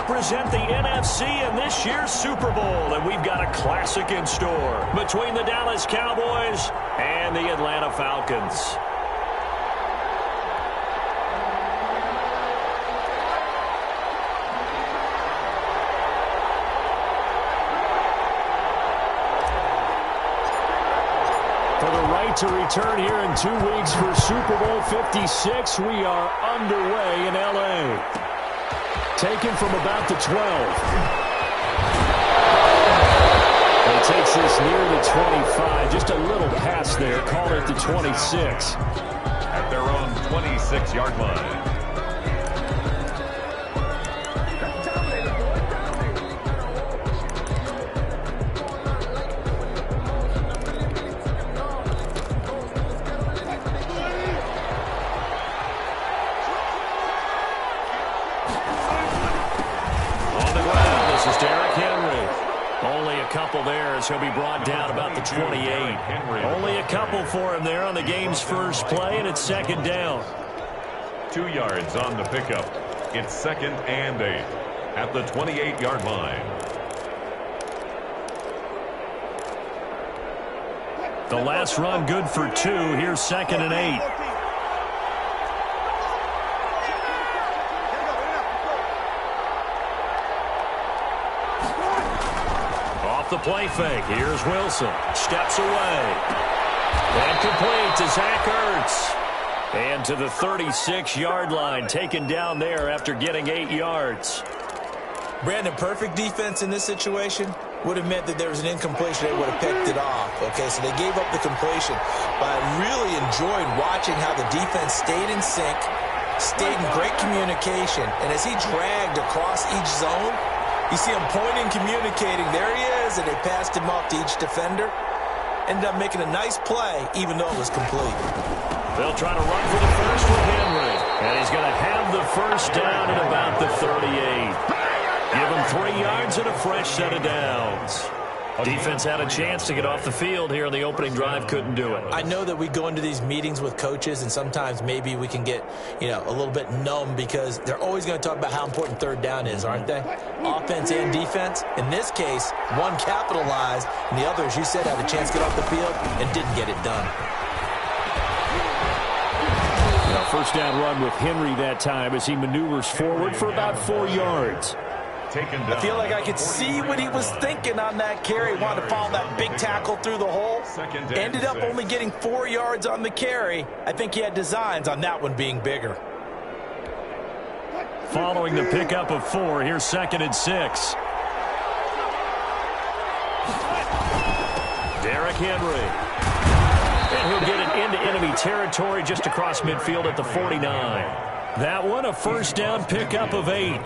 represent the NFC in this year's Super Bowl, and we've got a classic in store between the Dallas Cowboys and the Atlanta Falcons. For the right to return here in 2 weeks for Super Bowl 56, we are underway in L.A. Taken from about the 12. He takes this near the 25. Just a little pass there. Call it the 26. At their own 26-yard line. There as he'll be brought down about the 28. Only a couple for him there on the game's first play, and it's second down. 2 yards on the pickup. It's 2nd and 8 at the 28-yard line. The last run good for 2. Here's 2nd and 8. The play fake. Here's Wilson. Steps away. And complete to Zach Ertz. And to the 36-yard line. Taken down there after getting 8 yards. Brandon, perfect defense in this situation would have meant that there was an incompletion. They would have picked it off. Okay, so they gave up the completion. But I really enjoyed watching how the defense stayed in sync, stayed in great communication. And as he dragged across each zone, you see him pointing, communicating. There he is, and they passed him off to each defender. Ended up making a nice play, even though it was complete. They'll try to run for the first with Henry. And he's going to have the first down at about the 38. Give him 3 yards and a fresh set of downs. Defense had a chance to get off the field here on the opening drive, couldn't do it. I know that we go into these meetings with coaches, and sometimes maybe we can get, a little bit numb because they're always going to talk about how important third down is, aren't they? Offense and defense. In this case, one capitalized, and the other, as you said, had a chance to get off the field and didn't get it done. First down run with Henry that time as he maneuvers forward for about 4 yards. I feel like I could see what he was thinking on that carry. Wanted to follow that big tackle through the hole. Ended up only getting 4 yards on the carry. I think he had designs on that one being bigger. Following the pickup of 4, here's 2nd and 6. Derrick Henry. And he'll get it into enemy territory just across midfield at the 49. That one, a first down pickup of 8.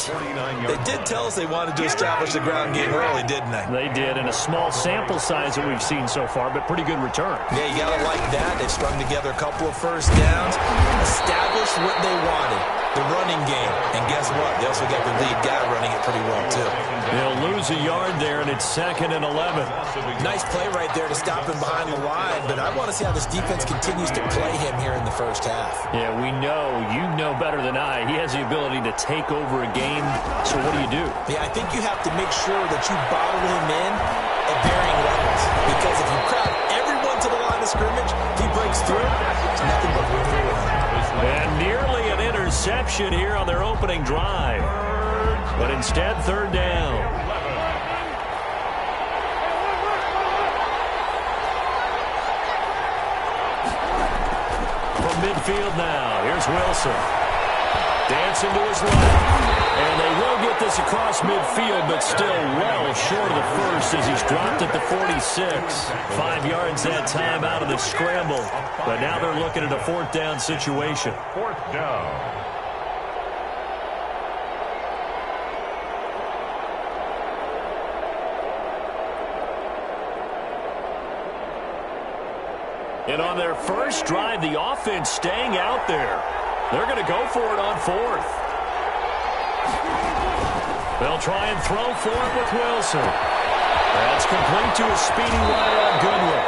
They did tell us they wanted to establish the ground game early, didn't they? They did, in a small sample size that we've seen so far, but pretty good return. Yeah, you got to like that. They strung together a couple of first downs, established what they wanted, the running game. And guess what? They also got the lead guy running it pretty well, too. They'll lose a yard there, and it's 2nd and 11. Nice play right there to stop him behind the line, but I want to see how this defense continues to play him here in the first half. Yeah, we know. You know better than I. He has the ability to take over a game, so what do? Yeah, I think you have to make sure that you bottle him in at varying levels, because if you crowd everyone to the line of scrimmage, if he breaks through, it's nothing but room to run. And nearly an interception here on their opening drive. But instead, 3rd down. From midfield now, here's Wilson. Dancing to his left. And they will get this across midfield, but still well short of the first as he's dropped at the 46. 5 yards that time out of the scramble. But now they're looking at a 4th down situation. 4th down. And on their first drive, the offense staying out there. They're going to go for it on 4th. They'll try and throw for it with Wilson. That's complete to a speedy runner on Goodwin.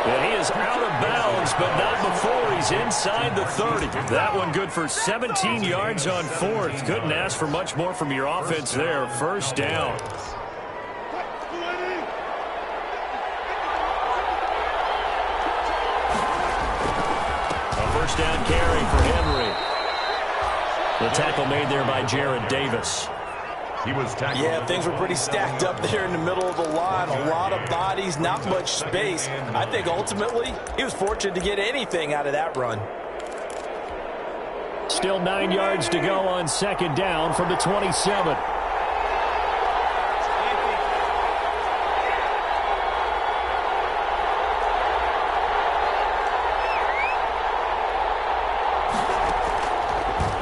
And he is out of bounds, but not before he's inside the 30. That one good for 17 yards on fourth. Couldn't ask for much more from your offense there. First down. A first down carry for Henry. The tackle made there by Jared Davis. He was tackled. Yeah, things were pretty stacked up there in the middle of the line. A lot of bodies, not much space. I think ultimately he was fortunate to get anything out of that run. Still 9 yards to go on second down from the 27.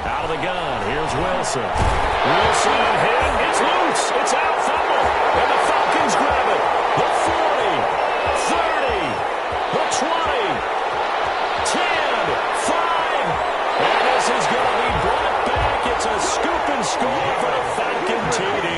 Out of the gun, here's Wilson. Wilson hit. It's loose. It's out, fumble. And the Falcons grab it. The 40, 30, the 20, 10, 5. And this is going to be brought back. It's a scoop and score for the Falcon TD.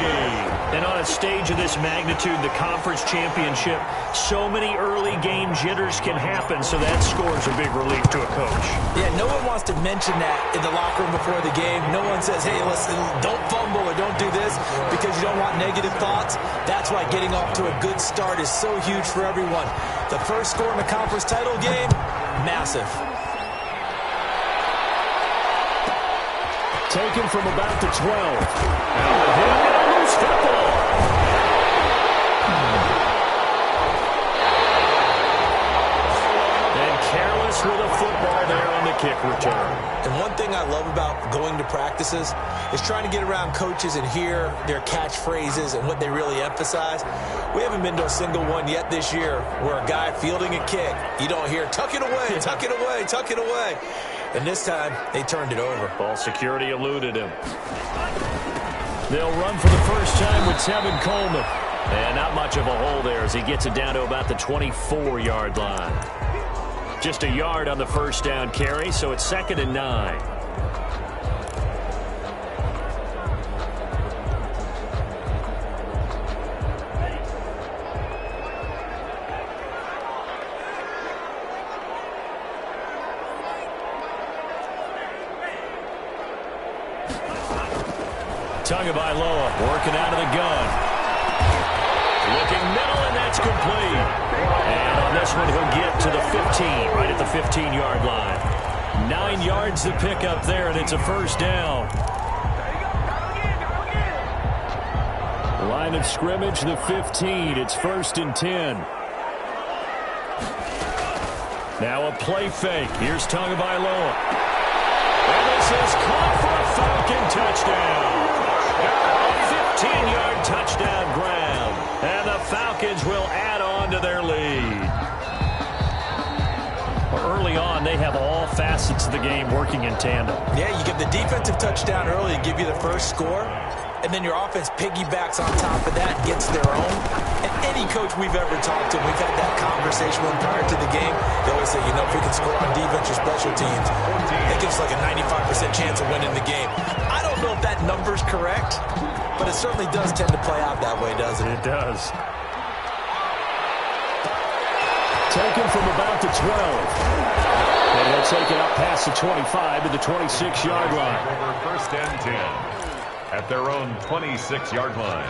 And on a stage of this magnitude, the conference championship, so many early game jitters can happen, so that scores a big relief to a coach. Yeah, no one wants to mention that in the locker room before the game. No one says, hey, listen, don't fumble or don't do this because you don't want negative thoughts. That's why getting off to a good start is so huge for everyone. The first score in the conference title game, massive. Taken from about the 12. And a loose football. And careless with a football there on the kick return. And one thing I love about going to practices is trying to get around coaches and hear their catchphrases and what they really emphasize. We haven't been to a single one yet this year where a guy fielding a kick, you don't hear, tuck it away, tuck it away, tuck it away. And this time, they turned it over. Ball security eluded him. They'll run for the first time with Tevin Coleman. And not much of a hole there as he gets it down to about the 24-yard line. Just a yard on the first down carry, so it's 2nd and 9. Tagovailoa working out of the gun. Looking middle, and that's complete. And on this one, he'll get to the 15, right at the 15-yard line. 9 yards to pick up there, and it's a first down. Line of scrimmage, the 15. It's 1st and 10. Now a play fake. Here's Tagovailoa. And this is caught for a Falcon touchdown. A 15-yard touchdown grab. And the Falcons will add on to their lead. Early on, they have all facets of the game working in tandem. Yeah, you get the defensive touchdown early to give you the first score, and then your offense piggybacks on top of that and gets their own. And any coach we've ever talked to, we've had that conversation with prior to the game, they always say, you know, if we can score on defense or special teams, that gives like a 95% chance of winning the game. I don't know if that number's correct, but it certainly does tend to play out that way, doesn't it? It does. Taken from about the 12. And they'll take it up past the 25 to the 26-yard line. Over 1st and 10 at their own 26-yard line.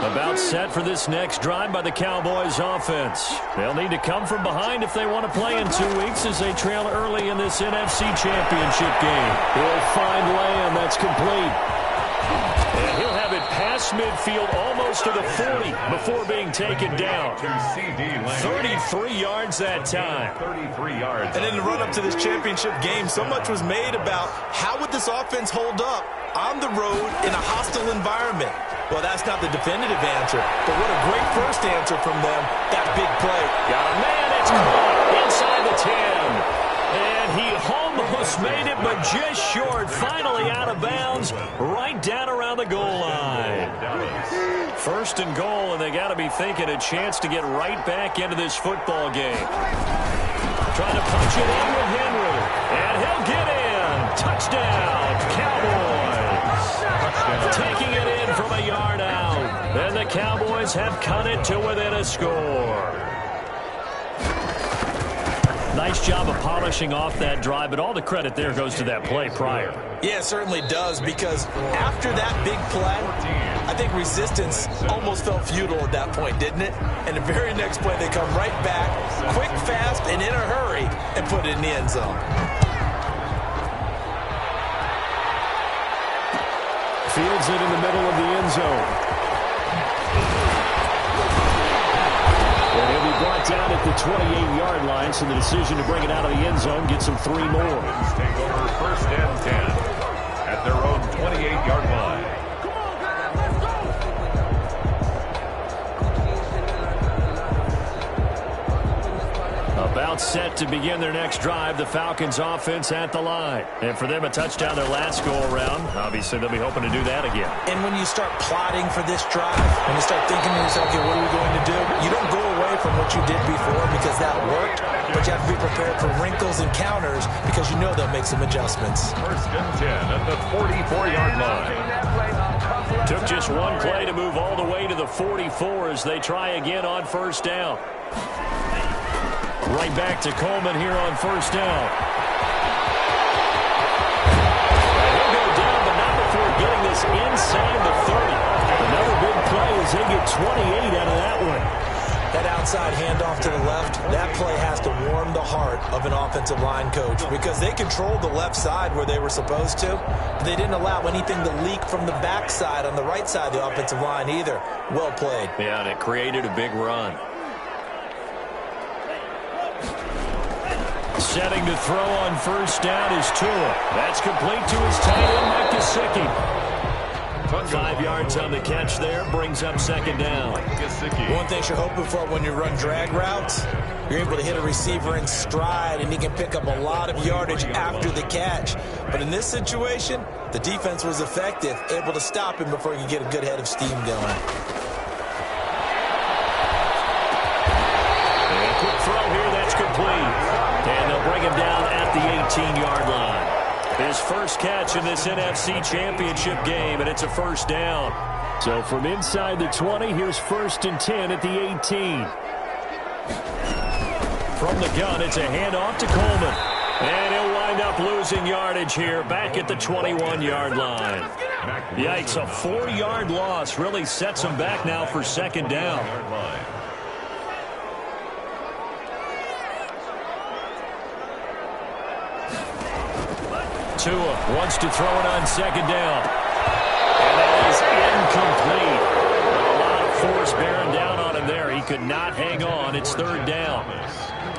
About set for this next drive by the Cowboys offense. They'll need to come from behind if they want to play in 2 weeks as they trail early in this NFC Championship game. He'll find Lamb. That's complete. And he'll have it past midfield almost to the 40 before being taken down. 33 yards that time. 33 yards. And in the run-up to this championship game, so much was made about how would this offense hold up on the road in a hostile environment. Well, that's not the definitive answer, but what a great first answer from them, that big play. Got a man, it's caught inside the 10. And he almost made it, but just short. Finally out of bounds, right down around the goal line. 1st and goal, and they got to be thinking a chance to get right back into this football game. Trying to punch it in with Henry, and he'll get in. Touchdown, Cowboys. Cowboys have cut it to within a score. Nice job of polishing off that drive, but all the credit there goes to that play prior. Yeah, it certainly does, because after that big play, I think resistance almost felt futile at that point, didn't it? And the very next play, they come right back, quick, fast, and in a hurry, and put it in the end zone. Fields it in the middle of the end zone. And he'll be brought down at the 28-yard line, so the decision to bring it out of the end zone gets him 3 more. Take over first and 10 at their own 28-yard line. About set to begin their next drive, the Falcons offense at the line. And for them, a touchdown their last go-around. Obviously, they'll be hoping to do that again. And when you start plotting for this drive, when you start thinking to yourself, okay, what are we going to do? You don't go away from what you did before because that worked, but you have to be prepared for wrinkles and counters because you know they'll make some adjustments. First and 10 at the 44-yard line. Took just one play to move all the way to the 44 as they try again on first down. Right back to Coleman here on first down. He'll go down, but not before getting this inside the 30. Another big play as they get 28 out of that one. That outside handoff to the left, that play has to warm the heart of an offensive line coach because they controlled the left side where they were supposed to. They didn't allow anything to leak from the backside on the right side of the offensive line either. Well played. Yeah, and it created a big run. Setting to throw on first down is Tua. That's complete to his tight end, Mike Gesicki. 5 yards on the catch there, brings up second down. One thing you're hoping for when you run drag routes, you're able to hit a receiver in stride, and he can pick up a lot of yardage after the catch. But in this situation, the defense was effective, able to stop him before he could get a good head of steam going. And a quick throw here, that's complete. And they'll bring him down at the 18-yard line. His first catch in this NFC Championship game, and it's a first down. So from inside the 20, here's first and 10 at the 18. From the gun, it's a handoff to Coleman. And he'll wind up losing yardage here back at the 21-yard line. Yikes, a 4-yard loss really sets him back now for second down. Tua wants to throw it on second down. And that is incomplete. A lot of force bearing down on him there. He could not hang on. It's third down.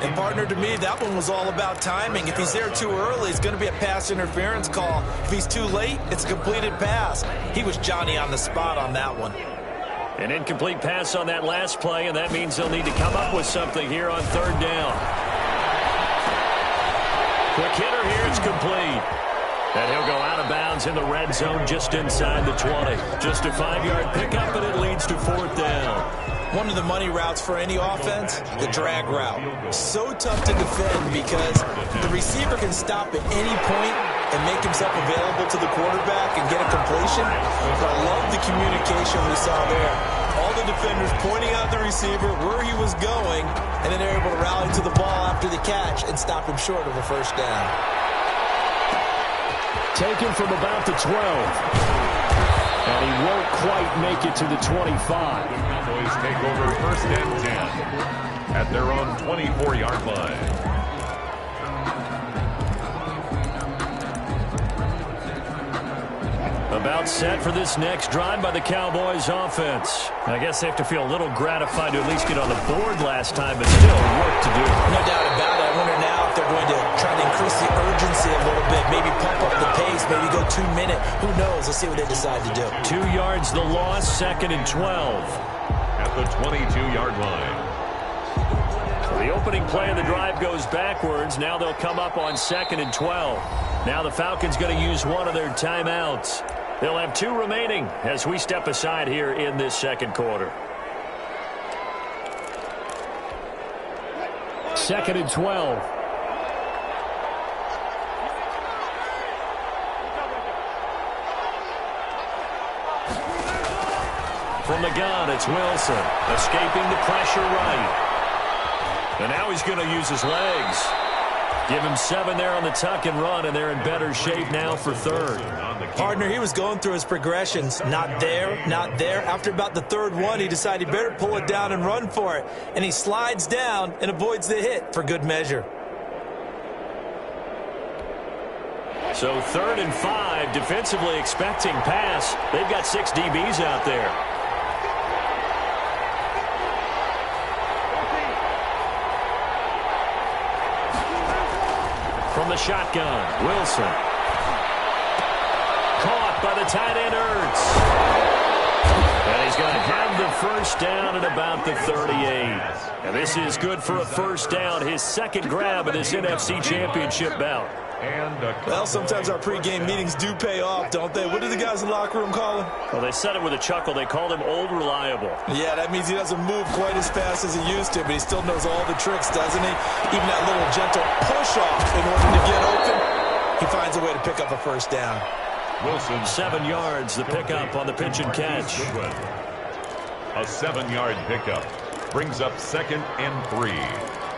And, partner, to me, that one was all about timing. If he's there too early, it's going to be a pass interference call. If he's too late, it's a completed pass. He was Johnny on the spot on that one. An incomplete pass on that last play, and that means they'll need to come up with something here on third down. Quick hitter here. It's complete. And he'll go out of bounds in the red zone just inside the 20. Just a 5-yard pickup, and it leads to fourth down. One of the money routes for any offense, the drag route. So tough to defend because the receiver can stop at any point and make himself available to the quarterback and get a completion. But I love the communication we saw there. All the defenders pointing out the receiver, where he was going, and then they're able to rally to the ball after the catch and stop him short of a first down. Taken from about the 12. And he won't quite make it to the 25. Cowboys take over first and 10 at their own 24-yard line. About set for this next drive by the Cowboys offense. I guess they have to feel a little gratified to at least get on the board last time, but still work to do. No doubt about it. I wonder now if they're going to try to increase the urgency a little bit, maybe pump up the pace, maybe go 2 minute. Who knows? Let's see what they decide to do. 2 yards the loss, second and 12. At the 22-yard line. The opening play of the drive goes backwards. Now they'll come up on second and 12. Now the Falcons going to use one of their timeouts. They'll have 2 remaining as we step aside here in this second quarter. Second and 12. From the gun, it's Wilson. Escaping the pressure right. And now he's going to use his legs. Give him 7 there on the tuck and run, and they're in better shape now for third. Partner, he was going through his progressions. Not there, not there. After about the third one, he decided he better pull it down and run for it. And he slides down and avoids the hit for good measure. So 3rd and 5, defensively expecting pass. They've got 6 DBs out there. From the shotgun, Wilson. Caught by the tight end, Ertz. And he's going to have the first down at about the 38. And this is good for a first down, his second grab of this NFC Championship bout. Well, sometimes our pregame meetings do pay off, don't they? What do the guys in the locker room call him? Well, they said it with a chuckle. They called him Old Reliable. Yeah, that means he doesn't move quite as fast as he used to, but he still knows all the tricks, doesn't he? Even that little gentle push-off in order to get open, he finds a way to pick up a first down. Wilson, 7 yards, the pickup on the pitch and catch. A 7-yard pickup brings up 2nd and 3.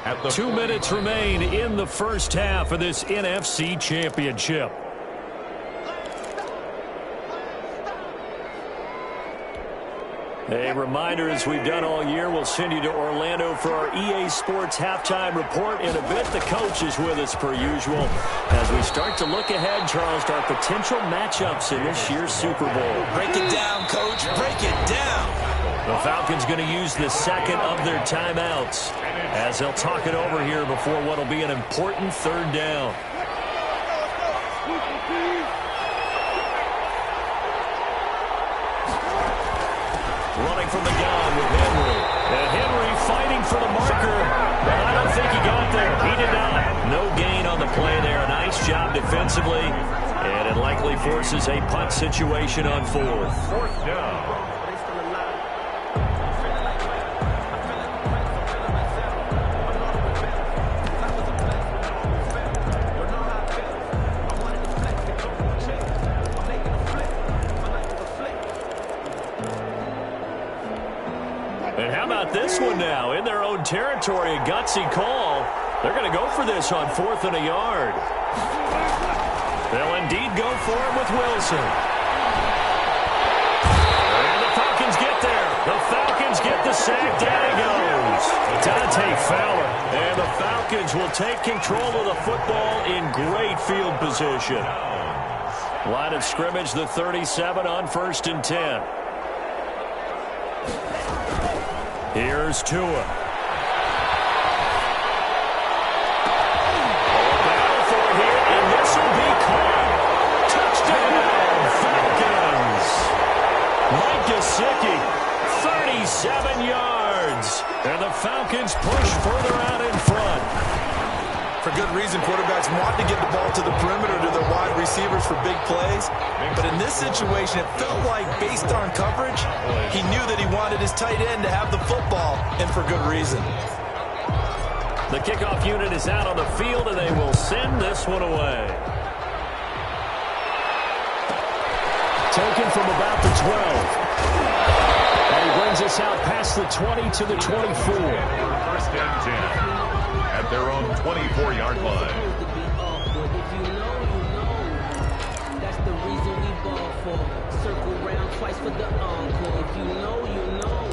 At the 2 minutes remain in the first half of this NFC Championship. A reminder, as we've done all year, we'll send you to Orlando for our EA Sports halftime report. In a bit, the coach is with us per usual as we start to look ahead, Charles, to our potential matchups in this year's Super Bowl. Break it down, Coach. Break it down. The Falcons going to use the second of their timeouts as they'll talk it over here before what will be an important 3rd down. Running from the gun with Henry. And Henry fighting for the marker. But I don't think he got there. He did not. No gain on the play there. A nice job defensively. And it likely forces a punt situation on 4th down. And how about this one now? In their own territory, a gutsy call. They're going to go for this on 4th and a yard. They'll indeed go for it with Wilson. And the Falcons get there. The Falcons get the sack. Down he goes. Dante Fowler. And the Falcons will take control of the football in great field position. Line of scrimmage, the 37 on 1st and 10. Here's Tua. Battle for it here, and this will be caught. Touchdown, Falcons. Mike Gesicki, 37 yards. And the Falcons push further out in front. For good reason, quarterbacks want to get the ball to the perimeter to their wide receivers for big plays. But in this situation, it felt like, based on coverage, he knew that he wanted his tight end to have the football, and for good reason. The kickoff unit is out on the field, and they will send this one away. Taken from about the 12. And he brings us out past the 20 to the 24. 1st and 10. At their own 24-yard line. That's the reason we ball for. Circle round twice for the encore. If you know, you know.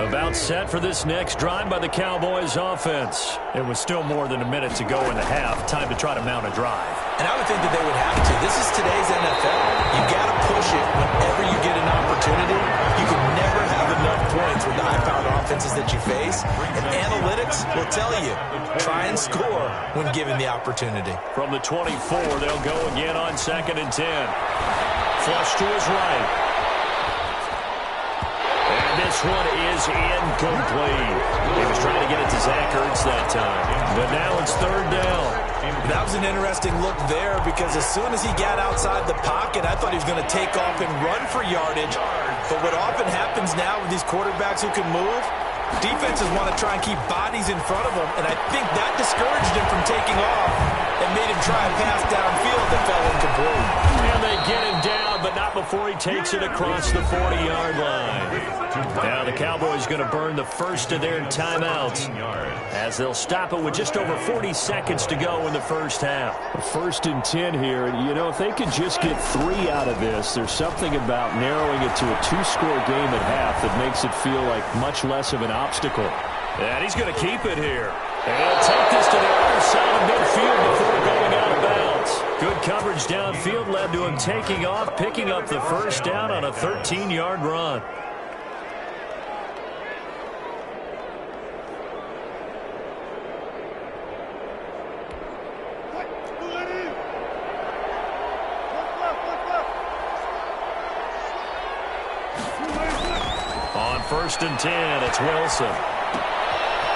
About set for this next drive by the Cowboys offense. It was still more than a minute to go in the half. Time to try to mount a drive. And I would think that they would have to. This is today's NFL. You got to push it whenever you get an opportunity. You can never have enough points with the high-powered offenses that you face. And analytics will tell you, try and score when given the opportunity. From the 24, they'll go again on 2nd and 10. Flush to his right. And this one is incomplete. He was trying to get it to Zach Ertz that time. But now it's 3rd down. That was an interesting look there because as soon as he got outside the pocket, I thought he was going to take off and run for yardage. But what often happens now with these quarterbacks who can move, defenses want to try and keep bodies in front of them, and I think that discouraged him from taking off and made him try a pass downfield that fell incomplete. And they get him down, but not before he takes it across the 40-yard line. Now the Cowboys going to burn the first of their timeouts as they'll stop it with just over 40 seconds to go in the first half. 1st and 10 here. And, you know, if they could just get 3 out of this, there's something about narrowing it to a 2-score game at half that makes it feel like much less of an obstacle. And he's going to keep it here. And he'll take this to the other side of midfield before going out of bounds. Good coverage downfield led to him taking off, picking up the first down on a 13-yard run. On 1st and 10, it's Wilson.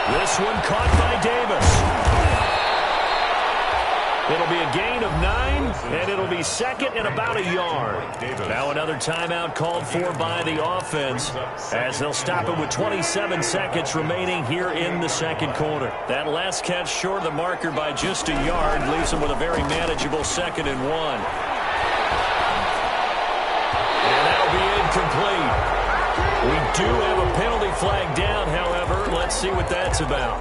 This one caught by Davis. It'll be a gain of 9, and it'll be second and about a yard. Now another timeout called for by the offense as they'll stop it with 27 seconds remaining here in the second quarter. That last catch short of the marker by just a yard leaves them with a very manageable 2nd and 1. And that'll be incomplete. We do have a penalty flag down, however. Let's see what that's about.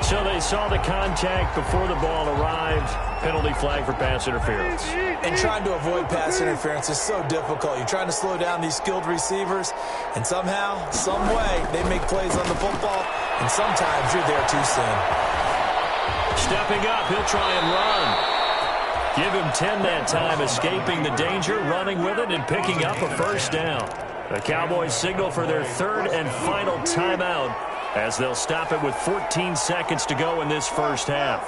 So they saw the contact before the ball arrived. Penalty flag for pass interference. And trying to avoid pass interference is so difficult. You're trying to slow down these skilled receivers, and somehow, some way, they make plays on the football, and sometimes you're there too soon. Stepping up, he'll try and run. Give him 10 that time, escaping the danger, running with it, and picking up a first down. The Cowboys signal for their 3rd and final timeout as they'll stop it with 14 seconds to go in this first half.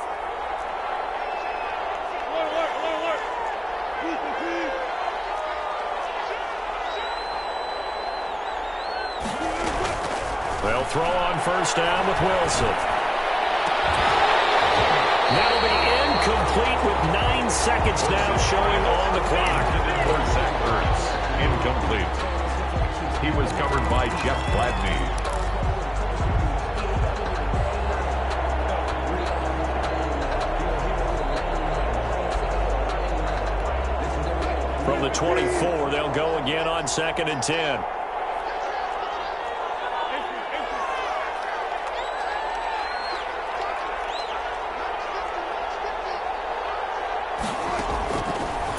They'll throw on first down with Wilson. That'll be incomplete with 9 seconds now showing on the clock. For Zach Ertz, incomplete. He was covered by Jeff Gladney. From the 24, they'll go again on 2nd and 10.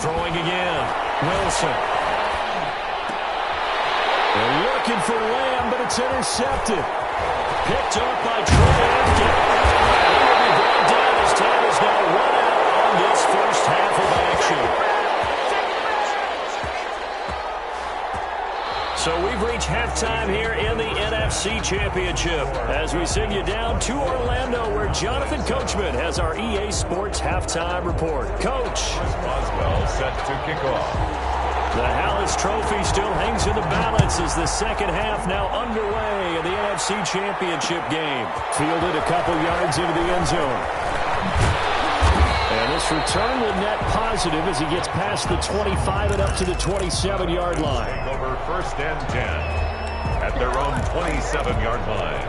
Throwing again. Wilson. They're looking for Lamb, but it's intercepted. Picked up by Troy Aikman. He will be brought down as time is now run out on this first half of action. So we've reached halftime here in the NFC Championship as we send you down to Orlando where Jonathan Coachman has our EA Sports Halftime Report. Coach. Boswell set to kick off. The Hallis Trophy still hangs in the balance as the second half now underway in the NFC Championship game. Fielded a couple yards into the end zone. And this return will net positive as he gets past the 25 and up to the 27-yard line. Over 1st and 10 at their own 27-yard line.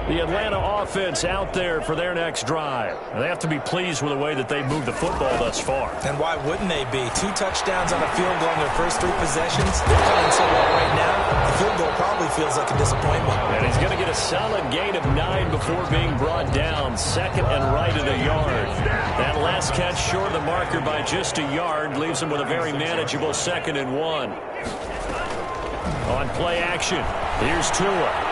The Atlanta offense out there for their next drive. They have to be pleased with the way that they've moved the football thus far. And why wouldn't they be? 2 touchdowns on a field goal in their first 3 possessions. They're playing so well right now, the field goal probably feels like a disappointment. And he's going to get a solid gain of 9 before being brought down. 2nd and right at a yard. That last catch short of the marker by just a yard leaves him with a very manageable 2nd and 1. On play action, here's Tua.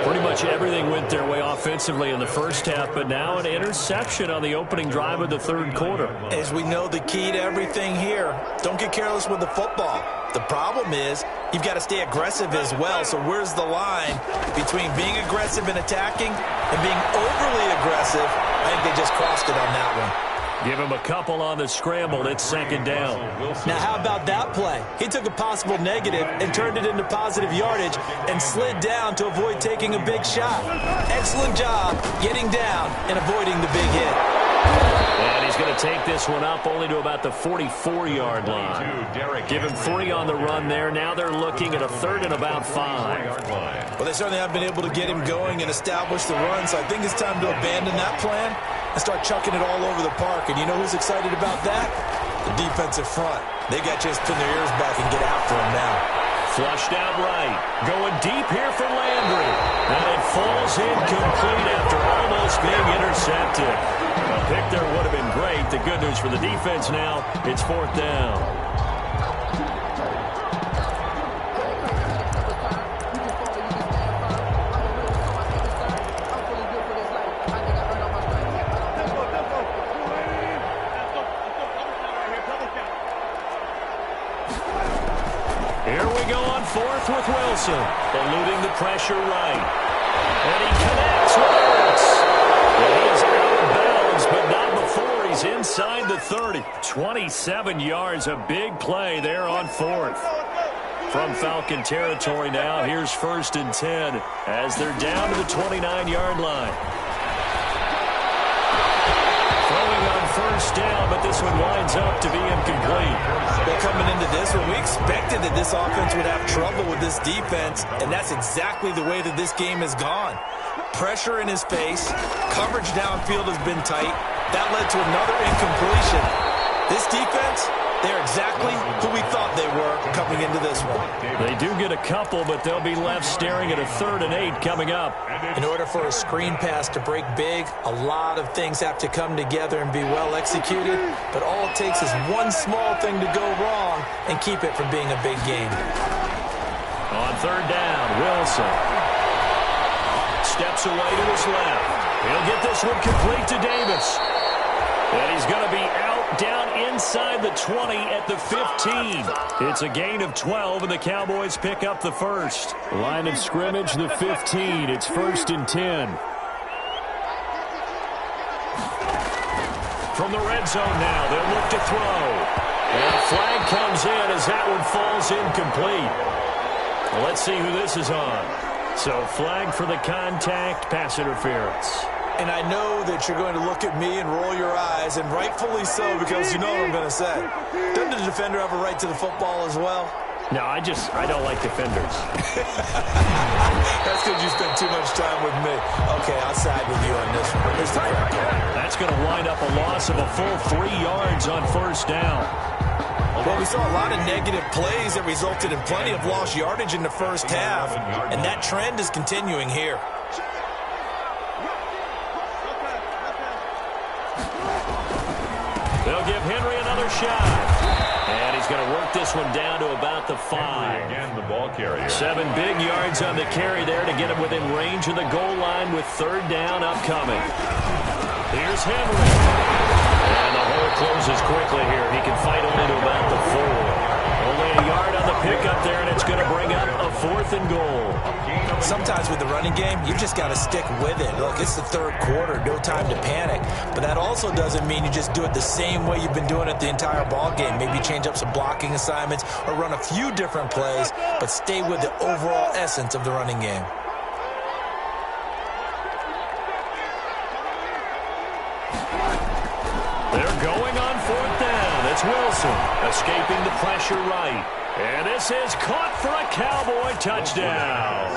Pretty much everything went their way offensively in the first half, but now an interception on the opening drive of the 3rd quarter. As we know, the key to everything here, don't get careless with the football. The problem is you've got to stay aggressive as well. So where's the line between being aggressive and attacking and being overly aggressive? I think they just crossed it on that one. Give him a couple on the scramble. It's 2nd down. Now, how about that play? He took a possible negative and turned it into positive yardage and slid down to avoid taking a big shot. Excellent job getting down and avoiding the big hit. And he's going to take this one up only to about the 44-yard line. Give him 3 on the run there. Now they're looking at a 3rd and about 5. Well, they certainly have been able to get him going and establish the run, so I think it's time to abandon that plan and start chucking it all over the park. And you know who's excited about that? The defensive front. They got to just pin their ears back and get after him now. Flushed out right. Going deep here for Landry. And it falls incomplete after almost being intercepted. A pick there would have been great. The good news for the defense now, it's 4th down. Here we go on 4th with Wilson, eluding the pressure right. And he connects with Ertz. He's out of bounds, but not before he's inside the 30. 27 yards, a big play there on 4th. From Falcon territory now, here's 1st and 10 as they're down to the 29-yard line. Throwing on 1st down, but this one winds up to be incomplete. Well, coming into this one, we expected that this offense would have trouble with this defense, and that's exactly the way that this game has gone. Pressure in his face, coverage downfield has been tight. That led to another incompletion. This defense, they're exactly who we thought they were coming into this one. They do get a couple, but they'll be left staring at a 3rd and 8 coming up. In order for a screen pass to break big, a lot of things have to come together and be well executed, but all it takes is one small thing to go wrong and keep it from being a big game. On 3rd down, Wilson steps away to his left. He'll get this one complete to Davis. And he's going to be out down inside the 20 at the 15. It's a gain of 12, and the Cowboys pick up the 1st. Line of scrimmage, the 15. It's 1st and 10. From the red zone now, they'll look to throw. And a flag comes in as that one falls incomplete. Well, let's see who this is on. So flag for the contact, pass interference. And I know that you're going to look at me and roll your eyes, and rightfully so, because you know what I'm going to say. Doesn't the defender have a right to the football as well? No, I don't like defenders. That's because you spend too much time with me. Okay, I'll side with you on this one. Here's the correct call. That's going to wind up a loss of a full 3 yards on 1st down. Well, we saw a lot of negative plays that resulted in plenty of lost yardage in the first half, and that trend is continuing here. They'll give Henry another shot. And he's going to work this one down to about the 5. Again, the ball carrier. 7 big yards on the carry there to get him within range of the goal line with 3rd down upcoming. Here's Henry. And the hole closes quickly here. He can fight only to about the 4. Only a yard on the pickup there, and it's going to bring up a 4th and goal. Sometimes with the running game, you just got to stick with it. Look, it's the 3rd quarter, no time to panic. But that also doesn't mean you just do it the same way you've been doing it the entire ball game. Maybe change up some blocking assignments or run a few different plays, but stay with the overall essence of the running game. They're going on 4th down. It's Wilson escaping the pressure right. And this is caught for a Cowboy touchdown.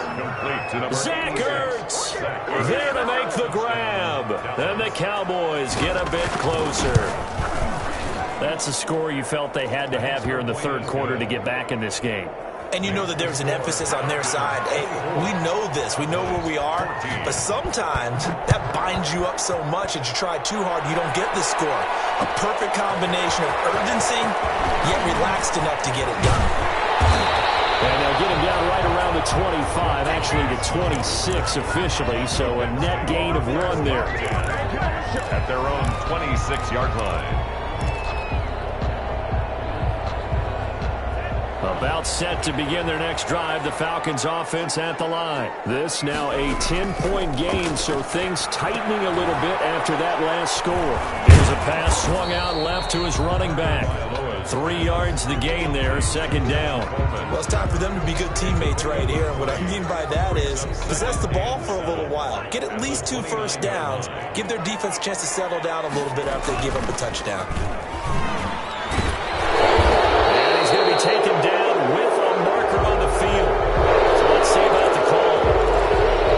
Zach Ertz there to make the grab. And the Cowboys get a bit closer. That's a score you felt they had to have here in the 3rd quarter to get back in this game. And you know that there's an emphasis on their side. Hey, we know this. We know where we are. But sometimes that binds you up so much that you try too hard, you don't get the score. A perfect combination of urgency, yet relaxed enough to get it done. And they'll get him down right around the 25, actually the 26 officially, so a net gain of 1 there. At their own 26-yard line. About set to begin their next drive, the Falcons offense at the line. This now a 10-point game, so things tightening a little bit after that last score. Here's a pass swung out left to his running back. 3 yards the gain there, second down. Well, it's time for them to be good teammates right here. And what I mean by that is possess the ball for a little while. Get at least 2 first downs. Give their defense a chance to settle down a little bit after they give up a touchdown. And he's going to be taken down with a marker on the field. So let's see about the call.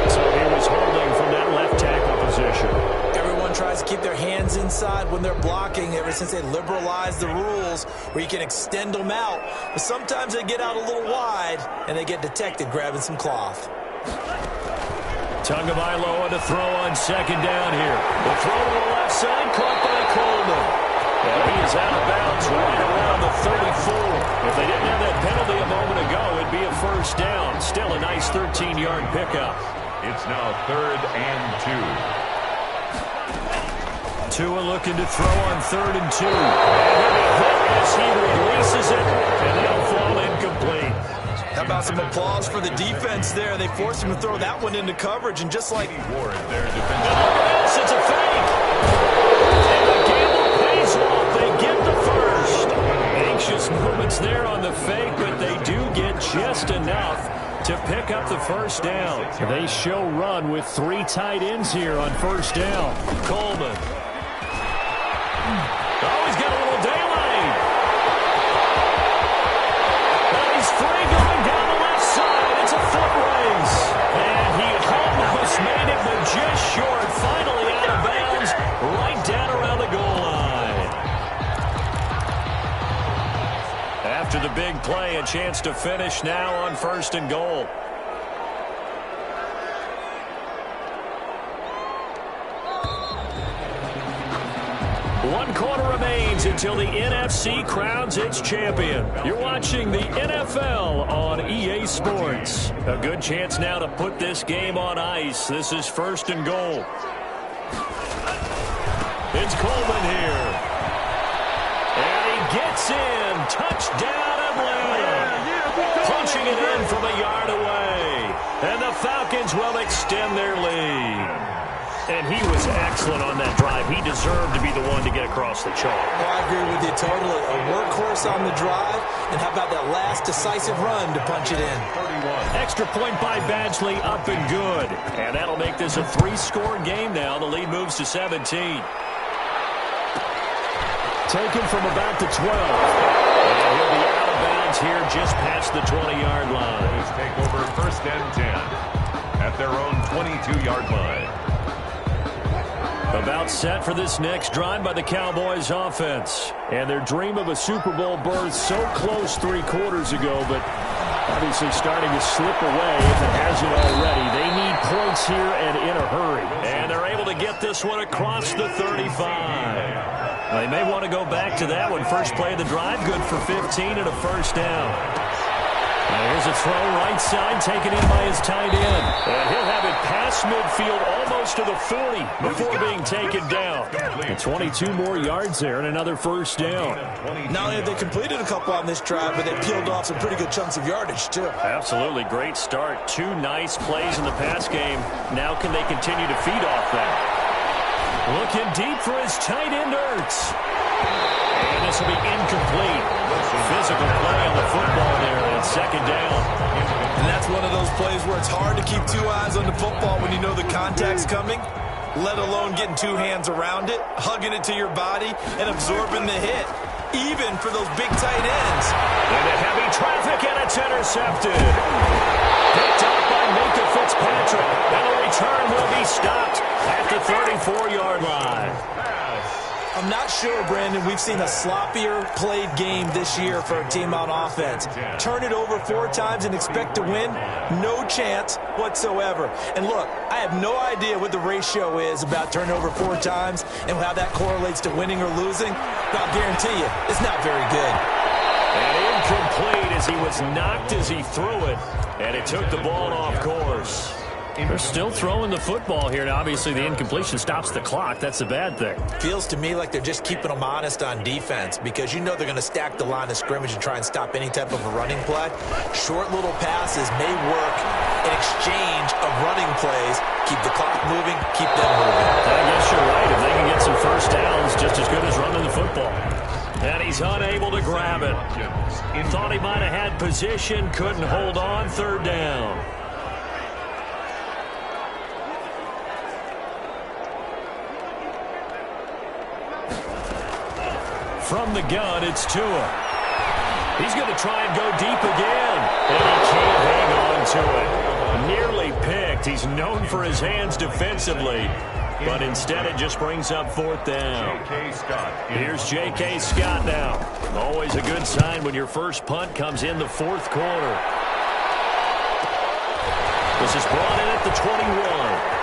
So he was holding from that left tackle position. Everyone tries to keep their hands inside when they're blocking ever since they liberalized the rules where you can extend them out. But sometimes they get out a little wide and they get detected grabbing some cloth. Tagovailoa to throw on second down here. The throw to the left side, caught by Coleman. And he is out of bounds right around the 34. If they didn't have that penalty a moment ago, it'd be a first down. Still a nice 13-yard pickup. It's now 3rd and 2. Tua looking to throw on 3rd and 2. And he'll be hit as he releases it, and that'll fall incomplete. How about some applause for the defense there? They forced him to throw that one into coverage, and just like Ward there defending. Yes, it's a fake. And the gamble pays off. They get the first. Anxious moments there on the fake, but they do get just enough to pick up the first down. They show run with 3 tight ends here on first down. Coleman. Oh, he's got a little daylight. Now he's free going down the left side. It's a foot race. And he almost made it, but just short. Finally out of bounds, right down around the goal line. After the big play, a chance to finish now on 1st and goal. One quarter remains until the NFC crowns its champion. You're watching the NFL on EA Sports. A good chance now to put this game on ice. This is 1st and goal. It's Coleman here. And he gets in. Touchdown, Atlanta. Punching it in from a yard away. And the Falcons will extend their lead. And he was excellent on that drive. He deserved to be the one to get across the chalk. Well, I agree with you totally. A workhorse on the drive, and how about that last decisive run to punch it in? 31. Extra point by Badgley, up and good. And that'll make this a 3-score game now. The lead moves to 17. Taken from about the 12. And he'll be out of bounds here just past the 20-yard line. Let's take over 1st and 10 at their own 22-yard line. About set for this next drive by the Cowboys offense. And their dream of a Super Bowl berth so close 3 quarters ago, but obviously starting to slip away if it hasn't already. They need points here and in a hurry. And they're able to get this one across the 35. They may want to go back to that one. First play of the drive, good for 15 and a first down. Here's a throw right side, taken in by his tight end. And he'll have it past midfield almost to the 40 before being taken down. And 22 more yards there and another first down. Not only have they completed a couple on this drive, but they peeled off some pretty good chunks of yardage, too. Absolutely great start. 2 nice plays in the pass game. Now can they continue to feed off that? Looking deep for his tight end, Ertz. And this will be incomplete. Physical play on the football there, and 2nd down. And that's one of those plays where it's hard to keep 2 eyes on the football when you know the contact's coming, let alone getting 2 hands around it, hugging it to your body, and absorbing the hit, even for those big tight ends. Into heavy traffic, and it's intercepted. Picked up by Minka Fitzpatrick, and the return will be stopped at the 34-yard line. I'm not sure, Brandon, we've seen a sloppier played game this year for a team on offense. Turn it over 4 times and expect to win? No chance whatsoever. And look, I have no idea what the ratio is about turning over 4 times and how that correlates to winning or losing, but I'll guarantee you, it's not very good. And incomplete as he was knocked as he threw it, and it took the ball off course. They're still throwing the football here, and obviously the incompletion stops the clock. That's a bad thing. Feels to me like they're just keeping them honest on defense because you know they're going to stack the line of scrimmage and try and stop any type of a running play. Short little passes may work in exchange of running plays. Keep the clock moving, keep them moving. I guess you're right. If they can get some first downs, just as good as running the football. And he's unable to grab it. Thought he might have had position, couldn't hold on, third down. From the gun, it's Tua. He's going to try and go deep again. And he can't hang on to it. Nearly picked. He's known for his hands defensively. But instead it just brings up fourth down. Here's J.K. Scott now. Always a good sign when your first punt comes in the fourth quarter. This is brought in at the 21.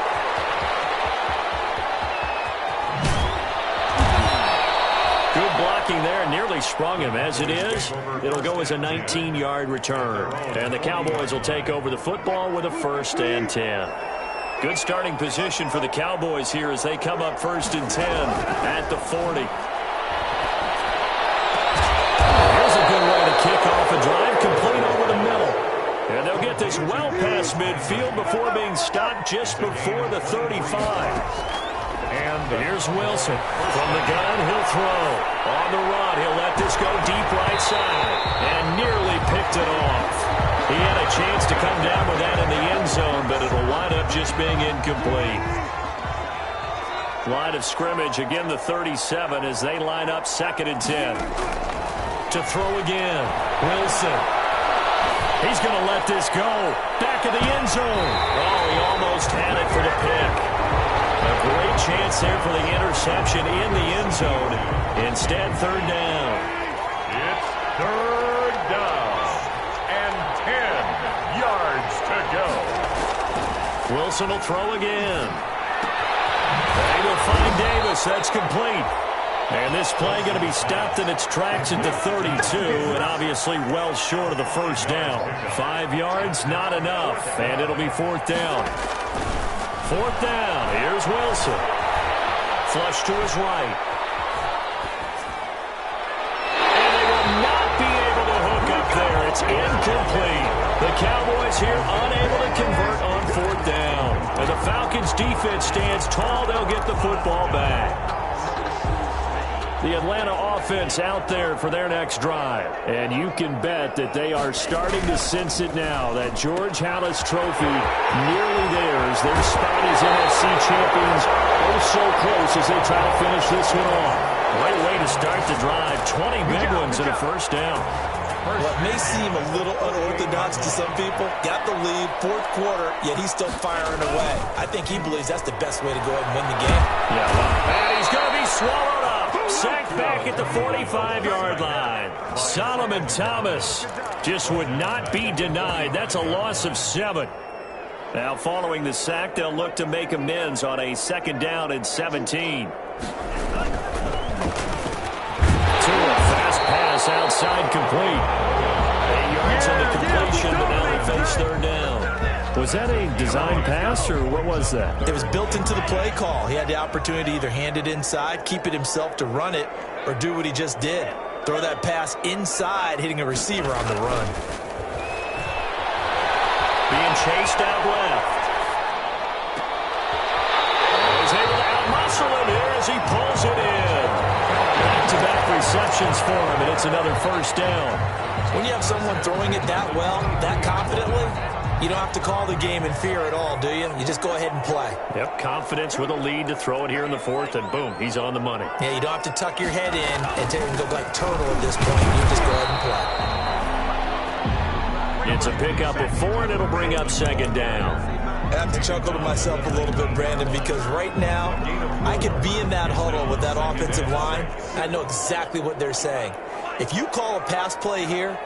Blocking there, nearly sprung him. As it is, it'll go as a 19-yard return. And the Cowboys will take over the football with a 1st and 10. Good starting position for the Cowboys here as they come up 1st and 10 at the 40. Here's a good way to kick off a drive, complete over the middle. And they'll get this well past midfield before being stopped just before the 35. And here's Wilson. From the gun, he'll throw. On the run, he'll let this go deep right side. And nearly picked it off. He had a chance to come down with that in the end zone, but it'll wind up just being incomplete. Line of scrimmage, again the 37 as they line up 2nd and 10. To throw again, Wilson. He's going to let this go. Back of the end zone. Oh, he almost had it for the pick. A great chance there for the interception in the end zone. Instead, third down. It's third down and 10 yards to go. Wilson will throw again. They will find Davis. That's complete. And this play going to be stopped in its tracks at the 32, and obviously well short of the first down. 5 yards, not enough, and it'll be fourth down. Fourth down, here's Wilson. Flush to his right. And they will not be able to hook up there. It's incomplete. The Cowboys here unable to convert on fourth down. And the Falcons defense stands tall. They'll get the football back. The Atlanta offense out there for their next drive. And you can bet that they are starting to sense it now. That George Halas trophy nearly theirs. Their spot as NFC champions oh so close as they try to finish this one off. Great way to start the drive. 20 big ones and a first down. What may seem a little unorthodox to some people, got the lead, fourth quarter, yet he's still firing away. I think he believes that's the best way to go ahead and win the game. Yeah, well, and he's going to be swallowed up. Sacked back at the 45-yard line. Solomon Thomas just would not be denied. That's a loss of 7. Now, following the sack, they'll look to make amends on a 2nd down and 17. Fast pass outside complete. 8 yards on the completion, but now they face third down. Was that a design pass, or what was that? It was built into the play call. He had the opportunity to either hand it inside, keep it himself to run it, or do what he just did. Throw that pass inside, hitting a receiver on the run. Being chased out left. He's able to outmuscle him here as he pulls it in. Back-to-back receptions for him, and it's another first down. When you have someone throwing it that well, that confidently, you don't have to call the game in fear at all, do you? You just go ahead and play. Yep, confidence with a lead to throw it here in the fourth, and boom, he's on the money. Yeah, you don't have to tuck your head in and go like turtle at this point. You just go ahead and play. It's a pickup of 4, and it'll bring up 2nd down. I have to chuckle to myself a little bit, Brandon, because right now I could be in that huddle with that offensive line. I know exactly what they're saying. If you call a pass play here,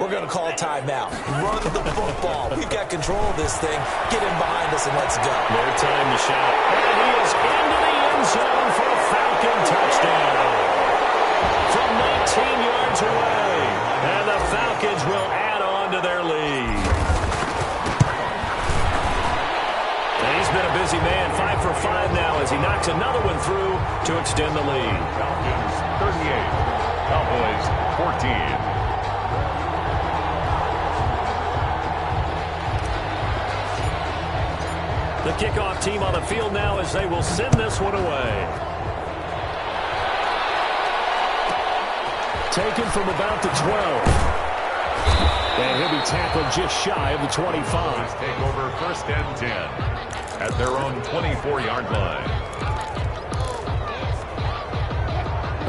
we're going to call a timeout. Run the football. We've got control of this thing. Get in behind us and let's go. No time to shout. And he is into the end zone for a Falcon touchdown. From 19 yards away. And the Falcons will add on to their lead. And he's been a busy man. 5 for 5 now as he knocks another one through to extend the lead. Falcons 38. Cowboys 14. The kickoff team on the field now as they will send this one away. taken from about the 12. And he'll be tackled just shy of the 25. Take over 1st and 10 at their own 24-yard line.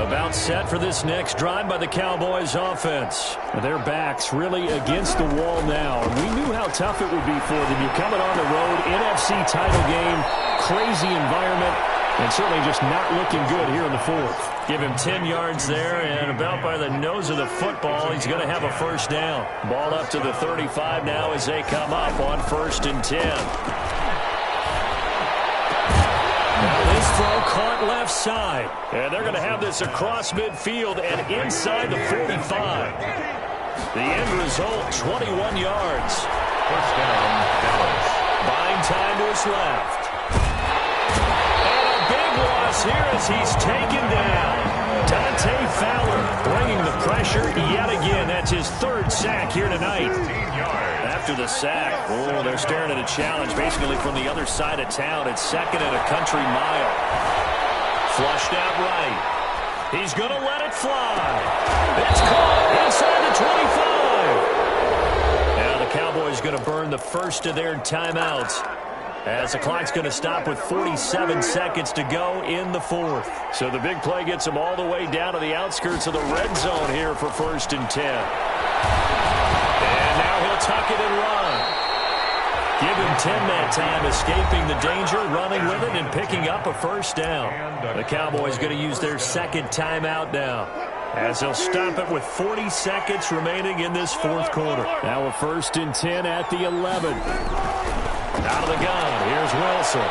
About set for this next drive by the Cowboys offense. Their backs really against the wall now. And we knew how tough it would be for them. You're coming on the road, NFC title game, crazy environment, and certainly just not looking good here in the fourth. Give him 10 yards there, and about by the nose of the football, he's going to have a first down. Ball up to the 35 now as they come up on 1st and 10. Now this throw caught left side, and they're going to have this across midfield and inside the 45. The end result, 21 yards. First down, Dallas. Buying time to his left. Loss here as he's taken down. Dante Fowler bringing the pressure yet again. That's his 3rd sack here tonight. After the sack, they're staring at a challenge basically from the other side of town. It's 2nd and a country mile. Flushed out right. He's going to let it fly. It's caught inside the 25. Now the Cowboys going to burn the first of their timeouts, as the clock's going to stop with 47 seconds to go in the fourth. So the big play gets him all the way down to the outskirts of the red zone here for 1st and 10. And now he'll tuck it and run. Give him 10 that time, escaping the danger, running with it, and picking up a first down. The Cowboys going to use their 2nd timeout now, as they'll stop it with 40 seconds remaining in this fourth quarter. Now a 1st and 10 at the 11. Out of the gun, here's Wilson.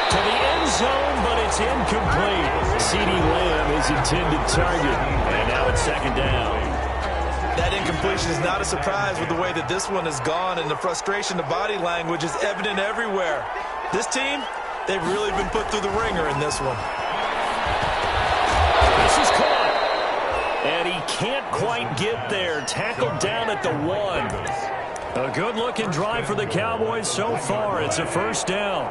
To the end zone, but it's incomplete. CeeDee Lamb is intended target. And now it's 2nd down. That incompletion is not a surprise with the way that this one has gone, and the frustration, the body language is evident everywhere. This team, they've really been put through the ringer in this one. This is caught. And he can't quite get there. Tackled down at the 1. A good-looking drive for the Cowboys so far. It's a first down.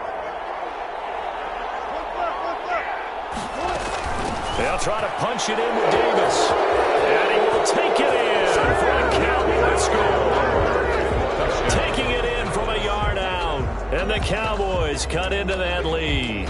They'll try to punch it in with Davis. And he will take it in for a Cowboy score. Taking it in from a yard out. And the Cowboys cut into that lead.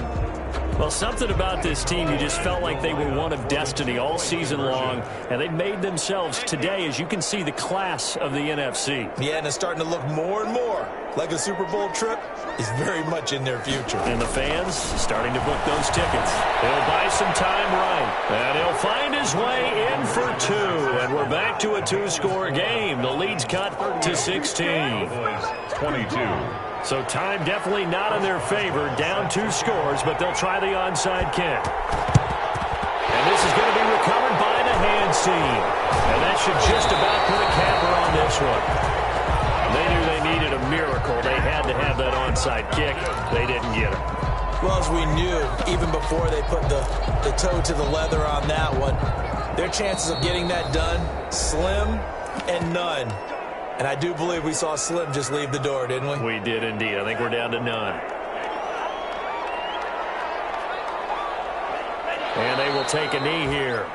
Well, something about this team, you just felt like they were one of destiny all season long, and they made themselves today, as you can see, the class of the NFC. Yeah, and it's starting to look more and more like a Super Bowl trip is very much in their future. And the fans starting to book those tickets. He'll buy some time right, and he'll find his way in for 2, and we're back to a 2-score game. The lead's cut to 16. 22. So time definitely not in their favor. Down 2 scores, but they'll try the onside kick. And this is going to be recovered by the hands team. And that should just about put a capper on this one. They knew they needed a miracle. They had to have that onside kick. They didn't get it. Well, as we knew, even before they put the toe to the leather on that one, their chances of getting that done, slim and none. And I do believe we saw Slim just leave the door, didn't we? We did indeed. I think we're down to none. And they will take a knee here.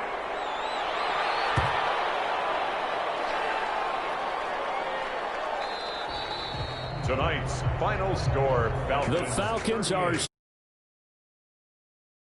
Tonight's final score, Falcons. The Falcons are